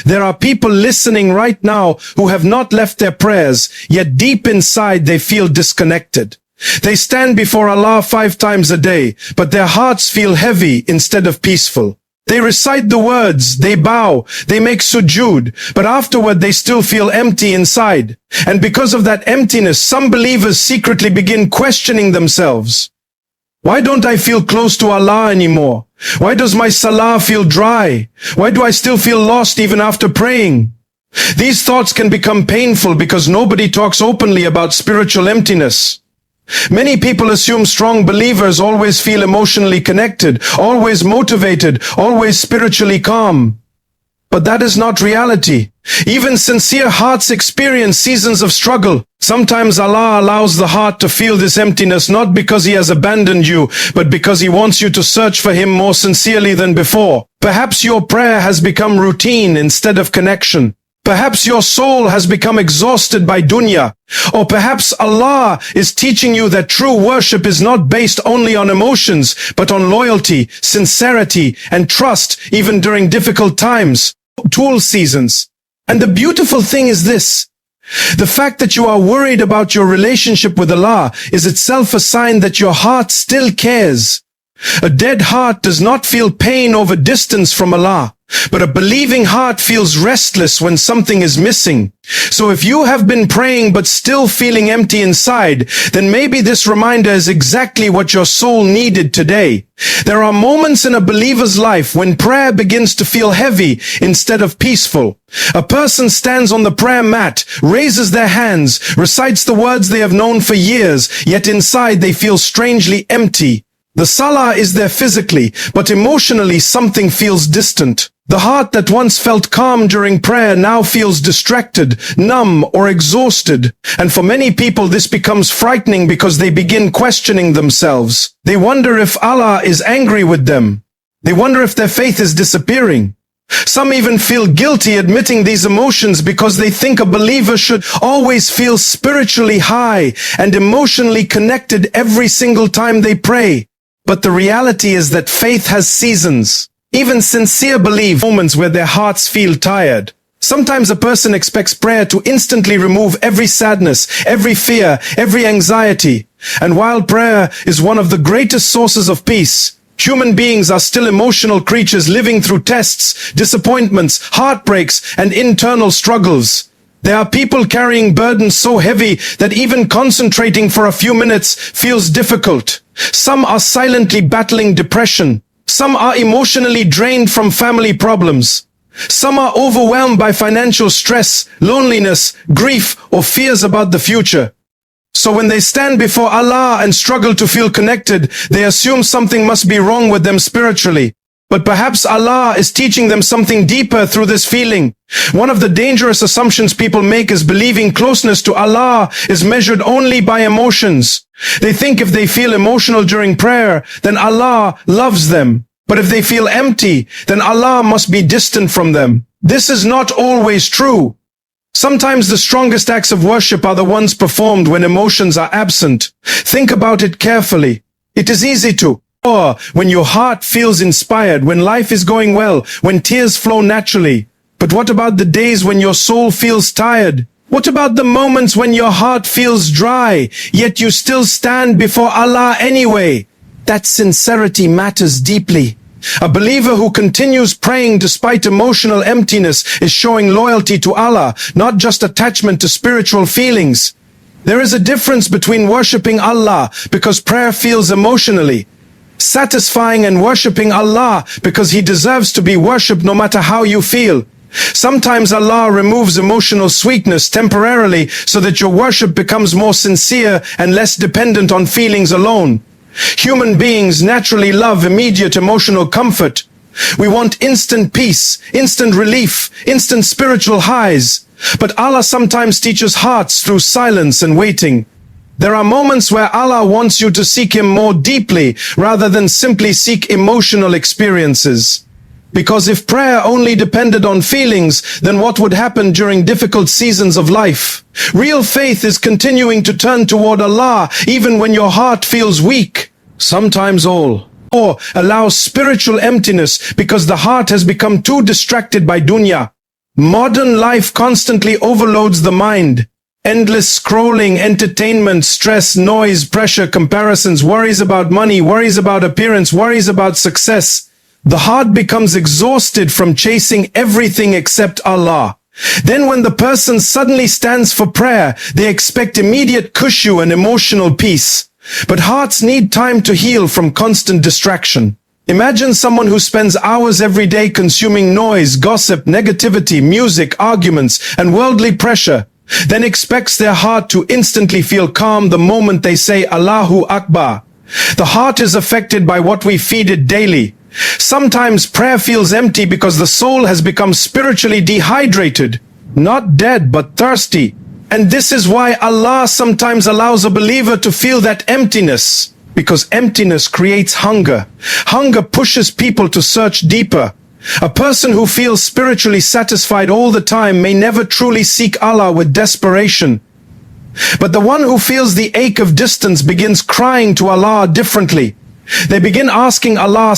There are people listening right now who have not left their prayers, yet deep inside they feel disconnected. They stand before Allah 5 times a day, but their hearts feel heavy instead of peaceful. They recite the words, they bow, they make sujood, but afterward they still feel empty inside. And because of that emptiness, some believers secretly begin questioning themselves. Why don't I feel close to Allah anymore? Why does my salah feel dry? Why do I still feel lost even after praying? These thoughts can become painful because nobody talks openly about spiritual emptiness. Many people assume strong believers always feel emotionally connected, always motivated, always spiritually calm. But that is not reality. Even sincere hearts experience seasons of struggle. Sometimes Allah allows the heart to feel this emptiness not because He has abandoned you, but because He wants you to search for Him more sincerely than before. Perhaps your prayer has become routine instead of connection. Perhaps your soul has become exhausted by dunya. Or perhaps Allah is teaching you that true worship is not based only on emotions, but on loyalty, sincerity, and trust, even during difficult times, tool seasons. And the beautiful thing is this. The fact that you are worried about your relationship with Allah is itself a sign that your heart still cares. A dead heart does not feel pain over distance from Allah, but a believing heart feels restless when something is missing. So if you have been praying but still feeling empty inside, then maybe this reminder is exactly what your soul needed today. There are moments in a believer's life when prayer begins to feel heavy instead of peaceful. A person stands on the prayer mat, raises their hands, recites the words they have known for years, yet inside they feel strangely empty. The salah is there physically, but emotionally something feels distant. The heart that once felt calm during prayer now feels distracted, numb, or exhausted. And for many people this becomes frightening because they begin questioning themselves. They wonder if Allah is angry with them. They wonder if their faith is disappearing. Some even feel guilty admitting these emotions because they think a believer should always feel spiritually high and emotionally connected every single time they pray. But the reality is that faith has seasons. Even sincere believe moments where their hearts feel tired. Sometimes a person expects prayer to instantly remove every sadness, every fear, every anxiety. And while prayer is one of the greatest sources of peace, human beings are still emotional creatures living through tests, disappointments, heartbreaks, and internal struggles. There are people carrying burdens so heavy that even concentrating for a few minutes feels difficult. Some are silently battling depression. Some are emotionally drained from family problems. Some are overwhelmed by financial stress, loneliness, grief, or fears about the future. So when they stand before Allah and struggle to feel connected, they assume something must be wrong with them spiritually. But perhaps Allah is teaching them something deeper through this feeling. One of the dangerous assumptions people make is believing closeness to Allah is measured only by emotions. They think if they feel emotional during prayer, then Allah loves them. But if they feel empty, then Allah must be distant from them. This is not always true. Sometimes the strongest acts of worship are the ones performed when emotions are absent. Think about it carefully. It is easy to when your heart feels inspired, when life is going well, when tears flow naturally. But what about the days when your soul feels tired? What about the moments when your heart feels dry, yet you still stand before Allah anyway? That sincerity matters deeply. A believer who continues praying despite emotional emptiness is showing loyalty to Allah, not just attachment to spiritual feelings. There is a difference between worshipping Allah because prayer feels emotionally satisfying and worshipping Allah because He deserves to be worshipped no matter how you feel. Sometimes Allah removes emotional sweetness temporarily so that your worship becomes more sincere and less dependent on feelings alone. Human beings naturally love immediate emotional comfort. We want instant peace, instant relief, instant spiritual highs. But Allah sometimes teaches hearts through silence and waiting. There are moments where Allah wants you to seek Him more deeply rather than simply seek emotional experiences. Because if prayer only depended on feelings, then what would happen during difficult seasons of life? Real faith is continuing to turn toward Allah even when your heart feels weak. Sometimes all. Or allows spiritual emptiness because the heart has become too distracted by dunya. Modern life constantly overloads the mind. Endless scrolling, entertainment, stress, noise, pressure, comparisons, worries about money, worries about appearance, worries about success. The heart becomes exhausted from chasing everything except Allah. Then when the person suddenly stands for prayer, they expect immediate khushu and emotional peace. But hearts need time to heal from constant distraction. Imagine someone who spends hours every day consuming noise, gossip, negativity, music, arguments, and worldly pressure, then expects their heart to instantly feel calm the moment they say Allahu Akbar. The heart is affected by what we feed it daily. Sometimes prayer feels empty because the soul has become spiritually dehydrated, not dead but thirsty. And this is why Allah sometimes allows a believer to feel that emptiness. Because emptiness creates hunger. Hunger pushes people to search deeper. A person who feels spiritually satisfied all the time may never truly seek Allah with desperation. But the one who feels the ache of distance begins crying to Allah differently. They begin asking Allah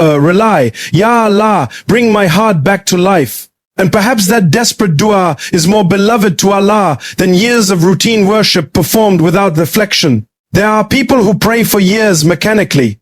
rely, Ya Allah, bring my heart back to life. And perhaps that desperate dua is more beloved to Allah than years of routine worship performed without reflection. There are people who pray for years mechanically.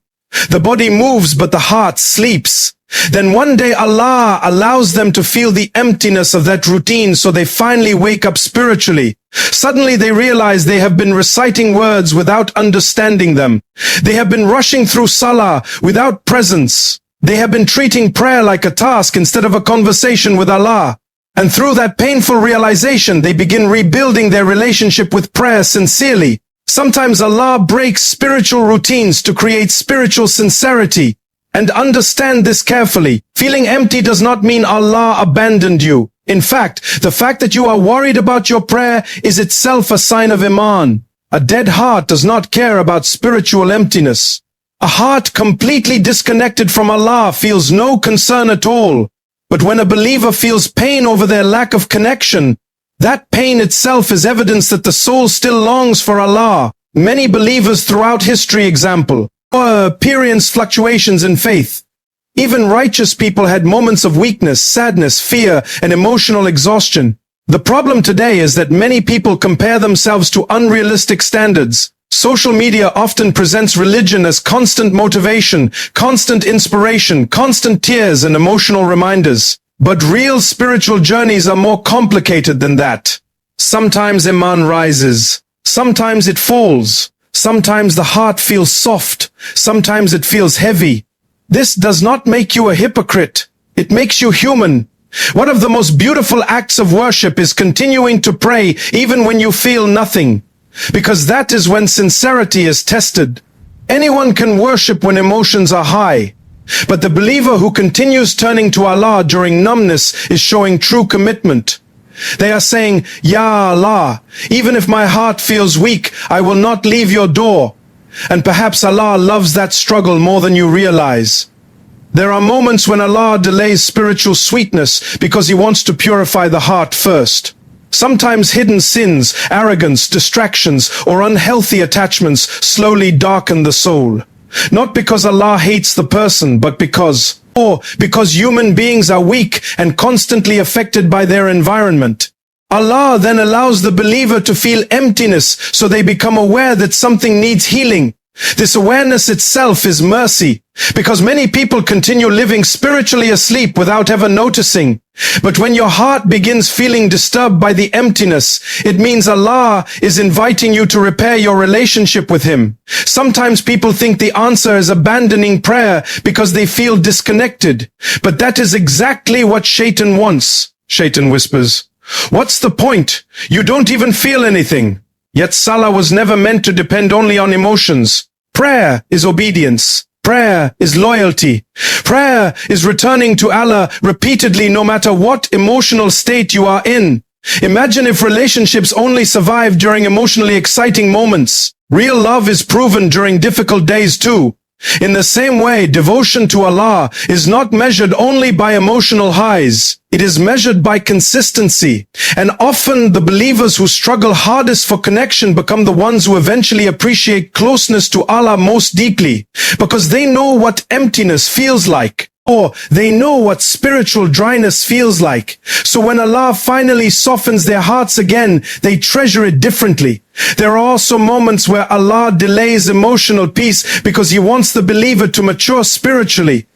The body moves but the heart sleeps. Then one day Allah allows them to feel the emptiness of that routine, so they finally wake up spiritually. Suddenly they realize they have been reciting words without understanding them. They have been rushing through Salah without presence. They have been treating prayer like a task instead of a conversation with Allah. And through that painful realization, they begin rebuilding their relationship with prayer sincerely. Sometimes Allah breaks spiritual routines to create spiritual sincerity. And understand this carefully. Feeling empty does not mean Allah abandoned you. In fact, the fact that you are worried about your prayer is itself a sign of Iman. A dead heart does not care about spiritual emptiness. A heart completely disconnected from Allah feels no concern at all. But when a believer feels pain over their lack of connection, that pain itself is evidence that the soul still longs for Allah. Many believers throughout history experienced fluctuations in faith. Even righteous people had moments of weakness, sadness, fear, and emotional exhaustion. The problem today is that many people compare themselves to unrealistic standards. Social media often presents religion as constant motivation, constant inspiration, constant tears, and emotional reminders. But real spiritual journeys are more complicated than that. Sometimes Iman rises. Sometimes it falls. Sometimes the heart feels soft. Sometimes it feels heavy. This does not make you a hypocrite. It makes you human. One of the most beautiful acts of worship is continuing to pray even when you feel nothing. Because that is when sincerity is tested. Anyone can worship when emotions are high. But the believer who continues turning to Allah during numbness is showing true commitment. They are saying, Ya Allah, even if my heart feels weak, I will not leave your door. And perhaps Allah loves that struggle more than you realize. There are moments when Allah delays spiritual sweetness because He wants to purify the heart first. Sometimes hidden sins, arrogance, distractions, or unhealthy attachments slowly darken the soul. Not because Allah hates the person, but because human beings are weak and constantly affected by their environment. Allah then allows the believer to feel emptiness, so they become aware that something needs healing. This awareness itself is mercy, because many people continue living spiritually asleep without ever noticing. But when your heart begins feeling disturbed by the emptiness, it means Allah is inviting you to repair your relationship with Him. Sometimes people think the answer is abandoning prayer because they feel disconnected. But that is exactly what Shaitan wants. Shaitan whispers, "What's the point? You don't even feel anything." Yet Salah was never meant to depend only on emotions. Prayer is obedience. Prayer is loyalty. Prayer is returning to Allah repeatedly no matter what emotional state you are in. Imagine if relationships only survive during emotionally exciting moments. Real love is proven during difficult days too. In the same way, devotion to Allah is not measured only by emotional highs. It is measured by consistency. And often the believers who struggle hardest for connection become the ones who eventually appreciate closeness to Allah most deeply, because they know what emptiness feels like. Or they know what spiritual dryness feels like. So when Allah finally softens their hearts again, they treasure it differently. There are also moments where Allah delays emotional peace because He wants the believer to mature spiritually.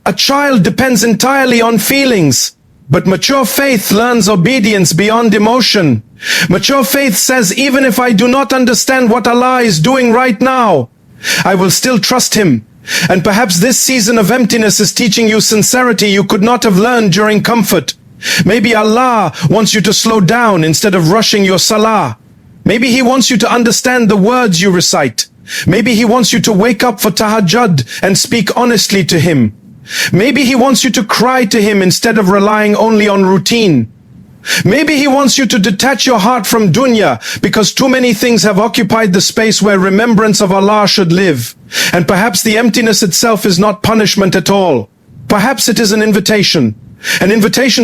A child depends entirely on feelings, but mature faith learns obedience beyond emotion. Mature faith says, even if I do not understand what Allah is doing right now, I will still trust Him. And perhaps this season of emptiness is teaching you sincerity you could not have learned during comfort. Maybe Allah wants you to slow down instead of rushing your Salah. Maybe He wants you to understand the words you recite. Maybe He wants you to wake up for tahajjud and speak honestly to Him. Maybe He wants you to cry to Him instead of relying only on routine. Maybe He wants you to detach your heart from dunya because too many things have occupied the space where remembrance of Allah should live. And perhaps the emptiness itself is not punishment at all. Perhaps it is an invitation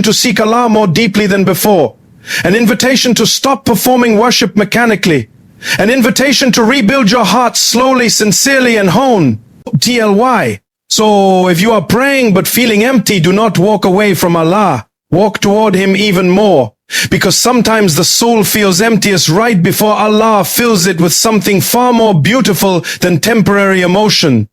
to seek Allah more deeply than before, an invitation to stop performing worship mechanically, an invitation to rebuild your heart slowly, sincerely, and hone. TLY. So if you are praying but feeling empty, do not walk away from Allah. Walk toward Him even more, because sometimes the soul feels emptiest right before Allah fills it with something far more beautiful than temporary emotion.